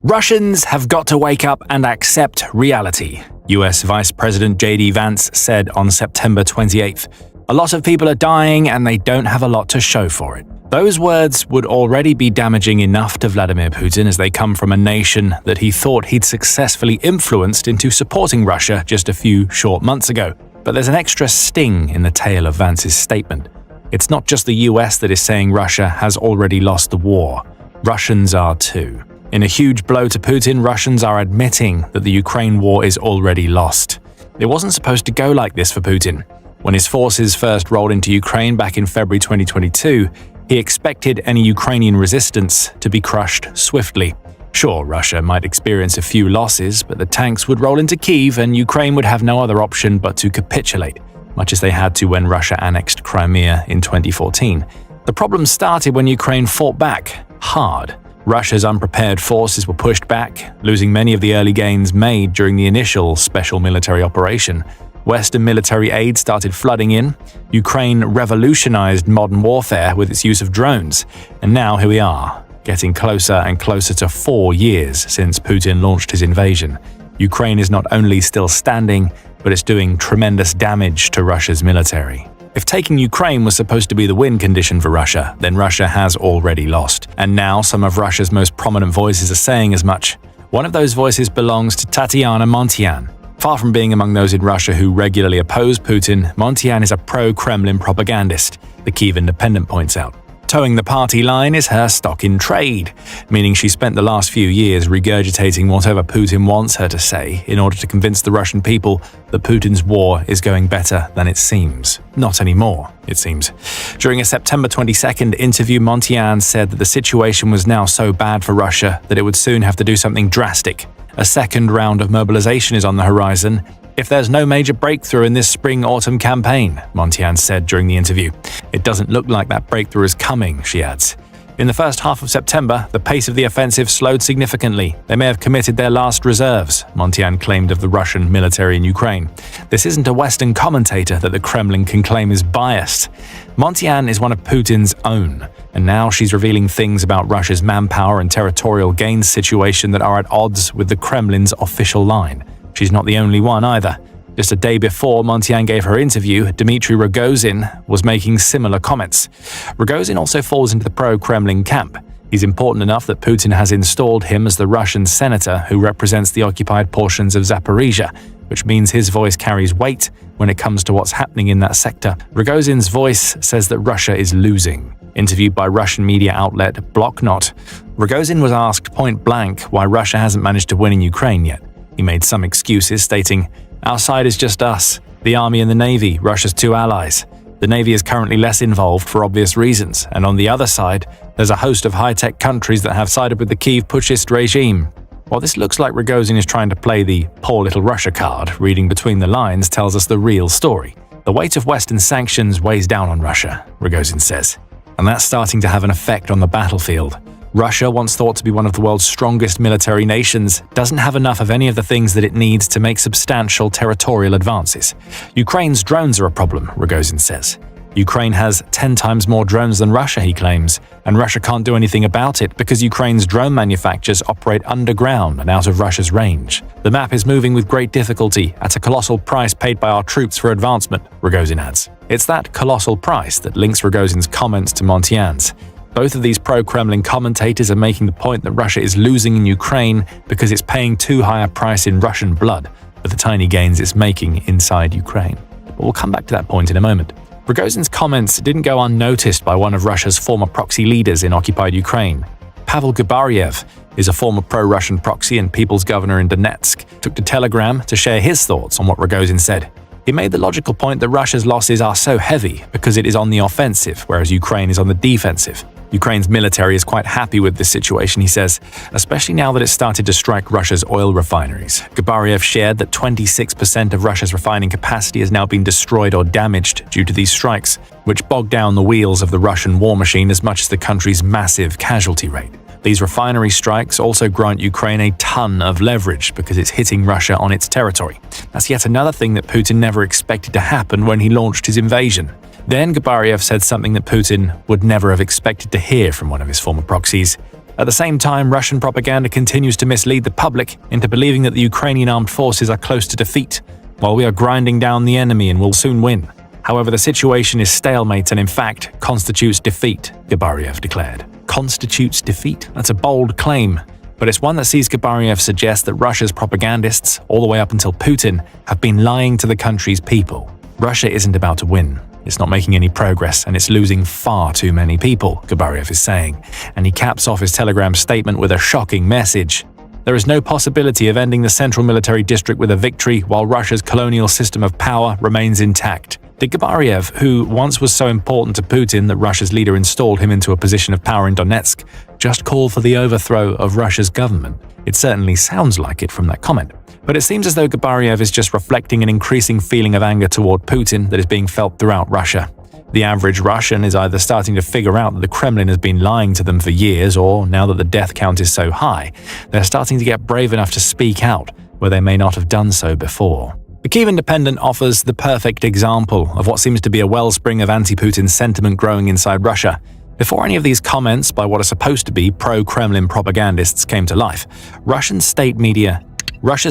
Russians have got to wake up and accept reality, US Vice President J.D. Vance said on September 28th. A lot of people are dying and they don't have a lot to show for it. Those words would already be damaging enough to Vladimir Putin, as they come from a nation that he thought he'd successfully influenced into supporting Russia just a few short months ago. But there's an extra sting in the tail of Vance's statement. It's not just the US that is saying Russia has already lost the war. Russians are too. In a huge blow to Putin, Russians are admitting that the Ukraine war is already lost. It wasn't supposed to go like this for Putin. When his forces first rolled into Ukraine back in February 2022, he expected any Ukrainian resistance to be crushed swiftly. Sure, Russia might experience a few losses, but the tanks would roll into Kyiv and Ukraine would have no other option but to capitulate, much as they had to when Russia annexed Crimea in 2014. The problem started when Ukraine fought back hard. Russia's unprepared forces were pushed back, losing many of the early gains made during the initial special military operation. Western military aid started flooding in. Ukraine revolutionized modern warfare with its use of drones. And now here we are, getting closer and closer to 4 years since Putin launched his invasion. Ukraine is not only still standing, but it's doing tremendous damage to Russia's military. If taking Ukraine was supposed to be the win condition for Russia, then Russia has already lost. And now some of Russia's most prominent voices are saying as much. One of those voices belongs to Tatiana Montian. Far from being among those in Russia who regularly oppose Putin, Montian is a pro-Kremlin propagandist, the Kyiv Independent points out. Towing the party line is her stock in trade, meaning she spent the last few years regurgitating whatever Putin wants her to say in order to convince the Russian people that Putin's war is going better than it seems. Not anymore, it seems. During a September 22nd interview, Montian said that the situation was now so bad for Russia that it would soon have to do something drastic. A second round of mobilization is on the horizon if there's no major breakthrough in this spring-autumn campaign, Montian said during the interview. It doesn't look like that breakthrough is coming, she adds. In the first half of September, the pace of the offensive slowed significantly. They may have committed their last reserves, Montian claimed of the Russian military in Ukraine. This isn't a Western commentator that the Kremlin can claim is biased. Montian is one of Putin's own, and now she's revealing things about Russia's manpower and territorial gains situation that are at odds with the Kremlin's official line. She's not the only one either. Just a day before Montian gave her interview, Dmitry Rogozin was making similar comments. Rogozin also falls into the pro-Kremlin camp. He's important enough that Putin has installed him as the Russian senator who represents the occupied portions of Zaporizhia, which means his voice carries weight when it comes to what's happening in that sector. Rogozin's voice says that Russia is losing. Interviewed by Russian media outlet Bloknot, Rogozin was asked point-blank why Russia hasn't managed to win in Ukraine yet. He made some excuses, stating, "Our side is just us, the army and the navy, Russia's two allies. The navy is currently less involved for obvious reasons, and on the other side, there's a host of high-tech countries that have sided with the Kyiv putschist regime." While this looks like Rogozin is trying to play the poor little Russia card, reading between the lines tells us the real story. The weight of Western sanctions weighs down on Russia, Rogozin says, and that's starting to have an effect on the battlefield. Russia, once thought to be one of the world's strongest military nations, doesn't have enough of any of the things that it needs to make substantial territorial advances. Ukraine's drones are a problem, Rogozin says. Ukraine has 10 times more drones than Russia, he claims, and Russia can't do anything about it because Ukraine's drone manufacturers operate underground and out of Russia's range. The map is moving with great difficulty at a colossal price paid by our troops for advancement, Rogozin adds. It's that colossal price that links Rogozin's comments to Montian's. Both of these pro-Kremlin commentators are making the point that Russia is losing in Ukraine because it's paying too high a price in Russian blood for the tiny gains it's making inside Ukraine. But we'll come back to that point in a moment. Rogozin's comments didn't go unnoticed by one of Russia's former proxy leaders in occupied Ukraine. Pavel Gubaryev is a former pro-Russian proxy and people's governor in Donetsk, took to Telegram to share his thoughts on what Rogozin said. He made the logical point that Russia's losses are so heavy because it is on the offensive, whereas Ukraine is on the defensive. Ukraine's military is quite happy with this situation, he says, especially now that it's started to strike Russia's oil refineries. Gubaryev shared that 26% of Russia's refining capacity has now been destroyed or damaged due to these strikes, which bog down the wheels of the Russian war machine as much as the country's massive casualty rate. These refinery strikes also grant Ukraine a ton of leverage because it's hitting Russia on its territory. That's yet another thing that Putin never expected to happen when he launched his invasion. Then Gubaryev said something that Putin would never have expected to hear from one of his former proxies. At the same time, Russian propaganda continues to mislead the public into believing that the Ukrainian armed forces are close to defeat, while we are grinding down the enemy and will soon win. However, the situation is stalemate and in fact constitutes defeat, Gabariev declared. Constitutes defeat? That's a bold claim, but it's one that sees Gabariev suggest that Russia's propagandists, all the way up until Putin, have been lying to the country's people. Russia isn't about to win. It's not making any progress, and it's losing far too many people, Gabariev is saying, and he caps off his Telegram statement with a shocking message. There is no possibility of ending the central military district with a victory while Russia's colonial system of power remains intact. Did Gabariev, who once was so important to Putin that Russia's leader installed him into a position of power in Donetsk, just call for the overthrow of Russia's government? It certainly sounds like it from that comment. But it seems as though Gabariev is just reflecting an increasing feeling of anger toward Putin that is being felt throughout Russia. The average Russian is either starting to figure out that the Kremlin has been lying to them for years, or now that the death count is so high, they're starting to get brave enough to speak out where they may not have done so before. The Kyiv Independent offers the perfect example of what seems to be a wellspring of anti-Putin sentiment growing inside Russia. Before any of these comments by what are supposed to be pro-Kremlin propagandists came to life, Russia's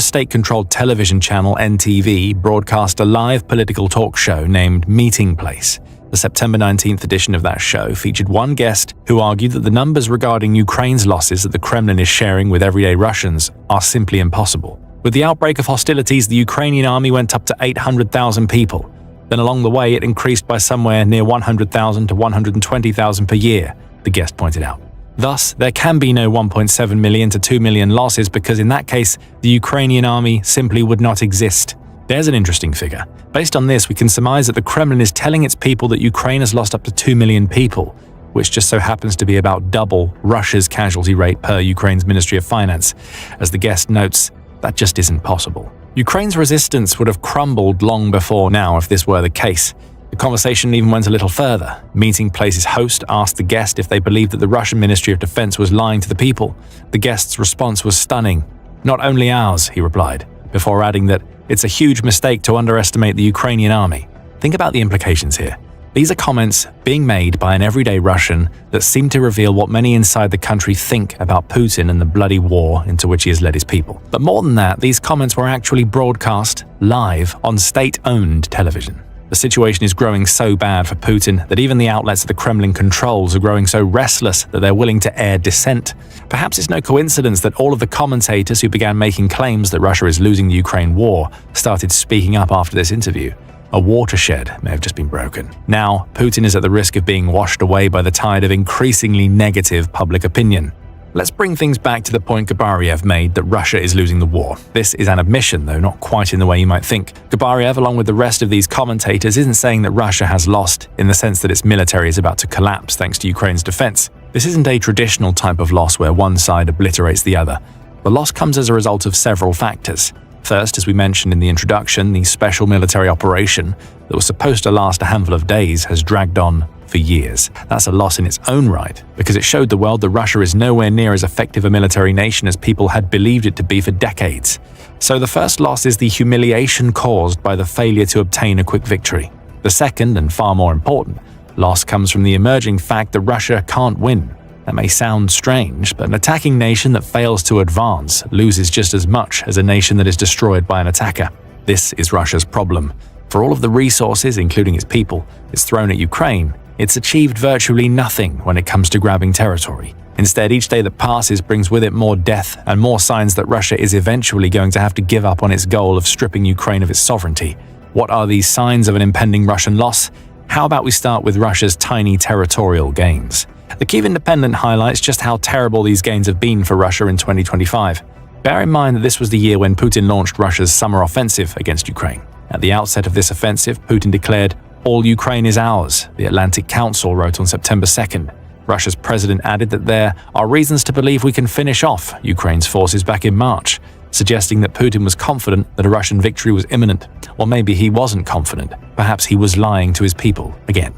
state-controlled television channel NTV broadcast a live political talk show named Meeting Place. The September 19th edition of that show featured one guest who argued that the numbers regarding Ukraine's losses that the Kremlin is sharing with everyday Russians are simply impossible. With the outbreak of hostilities, the Ukrainian army went up to 800,000 people. Then along the way, it increased by somewhere near 100,000 to 120,000 per year, the guest pointed out. Thus, there can be no 1.7 million to 2 million losses because in that case, the Ukrainian army simply would not exist. There's an interesting figure. Based on this, we can surmise that the Kremlin is telling its people that Ukraine has lost up to 2 million people, which just so happens to be about double Russia's casualty rate per Ukraine's Ministry of Finance. As the guest notes, that just isn't possible. Ukraine's resistance would have crumbled long before now if this were the case. The conversation even went a little further. Meeting Place's host asked the guest if they believed that the Russian Ministry of Defense was lying to the people. The guest's response was stunning. "Not only ours," he replied, before adding that it's a huge mistake to underestimate the Ukrainian army. Think about the implications here. These are comments being made by an everyday Russian that seem to reveal what many inside the country think about Putin and the bloody war into which he has led his people. But more than that, these comments were actually broadcast live on state-owned television. The situation is growing so bad for Putin that even the outlets that the Kremlin controls are growing so restless that they're willing to air dissent. Perhaps it's no coincidence that all of the commentators who began making claims that Russia is losing the Ukraine war started speaking up after this interview. A watershed may have just been broken. Now, Putin is at the risk of being washed away by the tide of increasingly negative public opinion. Let's bring things back to the point Gabariev made that Russia is losing the war. This is an admission, though not quite in the way you might think. Gabariev, along with the rest of these commentators, isn't saying that Russia has lost in the sense that its military is about to collapse thanks to Ukraine's defense. This isn't a traditional type of loss where one side obliterates the other. The loss comes as a result of several factors. First, as we mentioned in the introduction, the special military operation that was supposed to last a handful of days has dragged on for years. That's a loss in its own right, because it showed the world that Russia is nowhere near as effective a military nation as people had believed it to be for decades. So the first loss is the humiliation caused by the failure to obtain a quick victory. The second, and far more important, loss comes from the emerging fact that Russia can't win. That may sound strange, but an attacking nation that fails to advance loses just as much as a nation that is destroyed by an attacker. This is Russia's problem. For all of the resources, including its people, it's thrown at Ukraine, it's achieved virtually nothing when it comes to grabbing territory. Instead, each day that passes brings with it more death and more signs that Russia is eventually going to have to give up on its goal of stripping Ukraine of its sovereignty. What are these signs of an impending Russian loss? How about we start with Russia's tiny territorial gains? The Kyiv Independent highlights just how terrible these gains have been for Russia in 2025. Bear in mind that this was the year when Putin launched Russia's summer offensive against Ukraine. At the outset of this offensive, Putin declared, "All Ukraine is ours," the Atlantic Council wrote on September 2nd. Russia's president added that there are reasons to believe we can finish off Ukraine's forces back in March, suggesting that Putin was confident that a Russian victory was imminent. Or maybe he wasn't confident. Perhaps he was lying to his people again.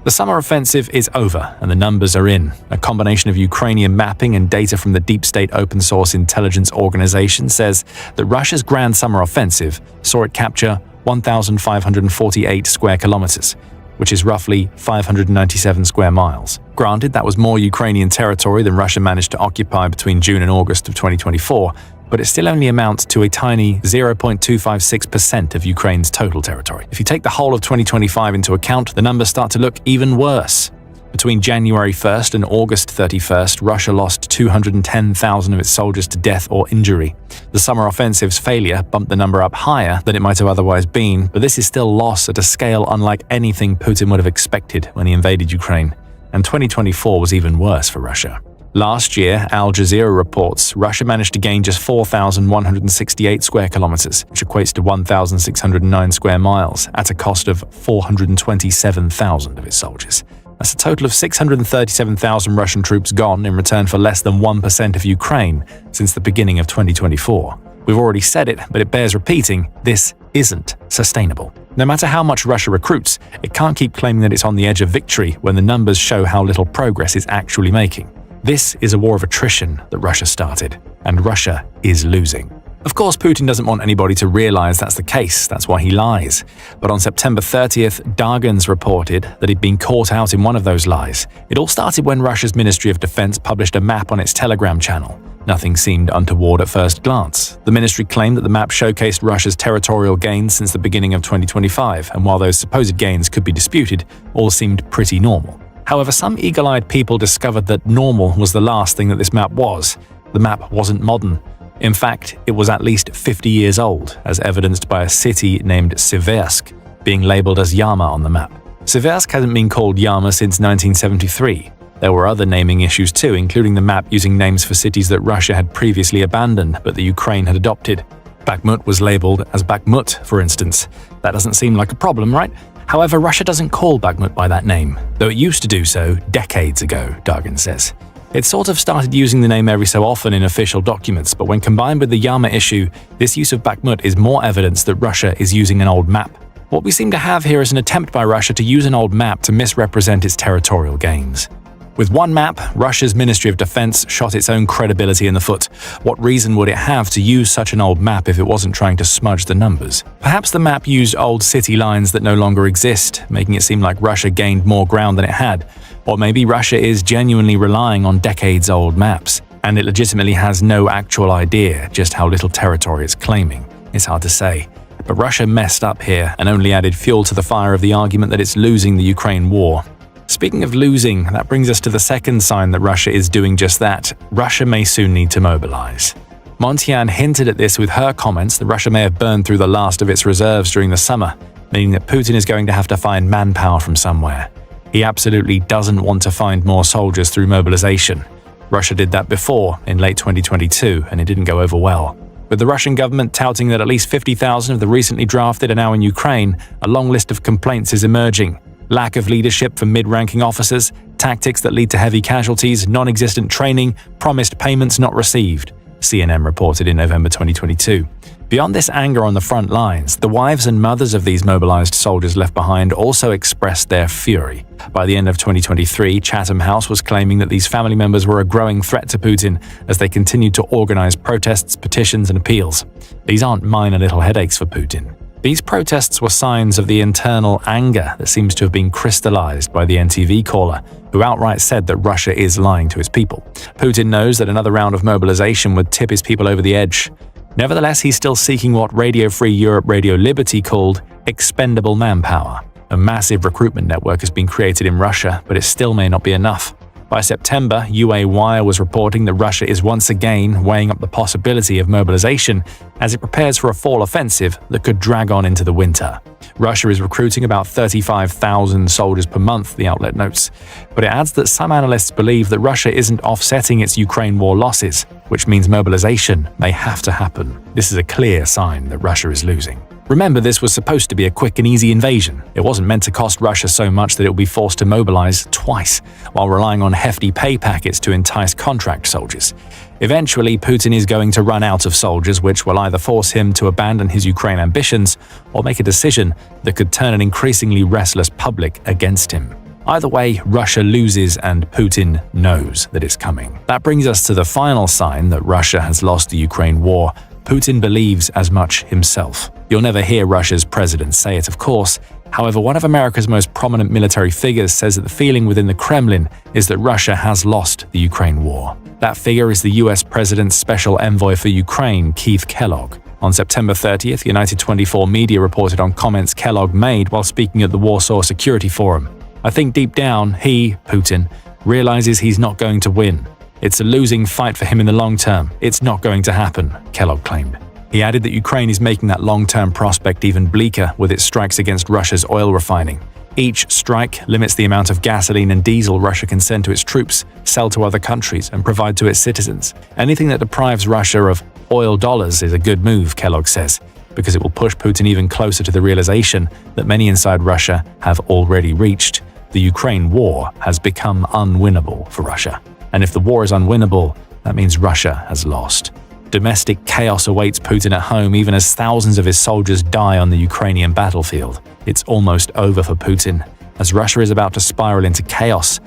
The summer offensive is over, and the numbers are in. A combination of Ukrainian mapping and data from the deep state open source intelligence organization says that Russia's grand summer offensive saw it capture 1,548 square kilometers, which is roughly 597 square miles. Granted, that was more Ukrainian territory than Russia managed to occupy between June and August of 2024, but it still only amounts to a tiny 0.256% of Ukraine's total territory. If you take the whole of 2025 into account, the numbers start to look even worse. Between January 1st and August 31st, Russia lost 210,000 of its soldiers to death or injury. The summer offensive's failure bumped the number up higher than it might have otherwise been, but this is still loss at a scale unlike anything Putin would have expected when he invaded Ukraine. And 2024 was even worse for Russia. Last year, Al Jazeera reports Russia managed to gain just 4,168 square kilometers, which equates to 1,609 square miles, at a cost of 427,000 of its soldiers. That's a total of 637,000 Russian troops gone in return for less than 1% of Ukraine since the beginning of 2024. We've already said it, but it bears repeating, this isn't sustainable. No matter how much Russia recruits, it can't keep claiming that it's on the edge of victory when the numbers show how little progress it's actually making. This is a war of attrition that Russia started, and Russia is losing. Of course, Putin doesn't want anybody to realize that's the case, that's why he lies. But on September 30th, Dargans reported that he'd been caught out in one of those lies. It all started when Russia's Ministry of Defense published a map on its Telegram channel. Nothing seemed untoward at first glance. The ministry claimed that the map showcased Russia's territorial gains since the beginning of 2025, and while those supposed gains could be disputed, all seemed pretty normal. However, some eagle-eyed people discovered that normal was the last thing that this map was. The map wasn't modern. In fact, it was at least 50 years old, as evidenced by a city named Siversk being labeled as Yama on the map. Siversk hasn't been called Yama since 1973. There were other naming issues too, including the map using names for cities that Russia had previously abandoned but the Ukraine had adopted. Bakhmut was labeled as Bakhmut, for instance. That doesn't seem like a problem, right? However, Russia doesn't call Bakhmut by that name, though it used to do so decades ago, Dargan says. It sort of started using the name every so often in official documents, but when combined with the Yama issue, this use of Bakhmut is more evidence that Russia is using an old map. What we seem to have here is an attempt by Russia to use an old map to misrepresent its territorial gains. With one map, Russia's Ministry of Defense shot its own credibility in the foot. What reason would it have to use such an old map if it wasn't trying to smudge the numbers? Perhaps the map used old city lines that no longer exist, making it seem like Russia gained more ground than it had. Or maybe Russia is genuinely relying on decades-old maps, and it legitimately has no actual idea just how little territory it's claiming. It's hard to say. But Russia messed up here and only added fuel to the fire of the argument that it's losing the Ukraine war. Speaking of losing, that brings us to the second sign that Russia is doing just that. Russia may soon need to mobilize. Montian hinted at this with her comments that Russia may have burned through the last of its reserves during the summer, meaning that Putin is going to have to find manpower from somewhere. He absolutely doesn't want to find more soldiers through mobilization. Russia did that before, in late 2022, and it didn't go over well. With the Russian government touting that at least 50,000 of the recently drafted are now in Ukraine, a long list of complaints is emerging. Lack of leadership from mid-ranking officers, tactics that lead to heavy casualties, non-existent training, promised payments not received, CNN reported in November 2022. Beyond this anger on the front lines, the wives and mothers of these mobilized soldiers left behind also expressed their fury. By the end of 2023, Chatham House was claiming that these family members were a growing threat to Putin as they continued to organize protests, petitions, and appeals. These aren't minor little headaches for Putin. These protests were signs of the internal anger that seems to have been crystallized by the NTV caller, who outright said that Russia is lying to its people. Putin knows that another round of mobilization would tip his people over the edge. Nevertheless, he's still seeking what Radio Free Europe Radio Liberty called expendable manpower. A massive recruitment network has been created in Russia, but it still may not be enough. By September, UA Wire was reporting that Russia is once again weighing up the possibility of mobilization as it prepares for a fall offensive that could drag on into the winter. Russia is recruiting about 35,000 soldiers per month, the outlet notes. But it adds that some analysts believe that Russia isn't offsetting its Ukraine war losses, which means mobilization may have to happen. This is a clear sign that Russia is losing. Remember, this was supposed to be a quick and easy invasion. It wasn't meant to cost Russia so much that it would be forced to mobilize twice, while relying on hefty pay packets to entice contract soldiers. Eventually, Putin is going to run out of soldiers, which will either force him to abandon his Ukraine ambitions or make a decision that could turn an increasingly restless public against him. Either way, Russia loses and Putin knows that it's coming. That brings us to the final sign that Russia has lost the Ukraine war, Putin believes as much himself. You'll never hear Russia's president say it, of course. However, one of America's most prominent military figures says that the feeling within the Kremlin is that Russia has lost the Ukraine war. That figure is the US President's Special Envoy for Ukraine, Keith Kellogg. On September 30th, United 24 media reported on comments Kellogg made while speaking at the Warsaw Security Forum. "I think deep down, he, Putin, realizes he's not going to win. It's a losing fight for him in the long term. It's not going to happen," Kellogg claimed. He added that Ukraine is making that long-term prospect even bleaker with its strikes against Russia's oil refining. Each strike limits the amount of gasoline and diesel Russia can send to its troops, sell to other countries, and provide to its citizens. Anything that deprives Russia of oil dollars is a good move, Kellogg says, because it will push Putin even closer to the realization that many inside Russia have already reached. The Ukraine war has become unwinnable for Russia. And if the war is unwinnable, that means Russia has lost. Domestic chaos awaits Putin at home even as thousands of his soldiers die on the Ukrainian battlefield. It's almost over for Putin. As Russia is about to spiral into chaos,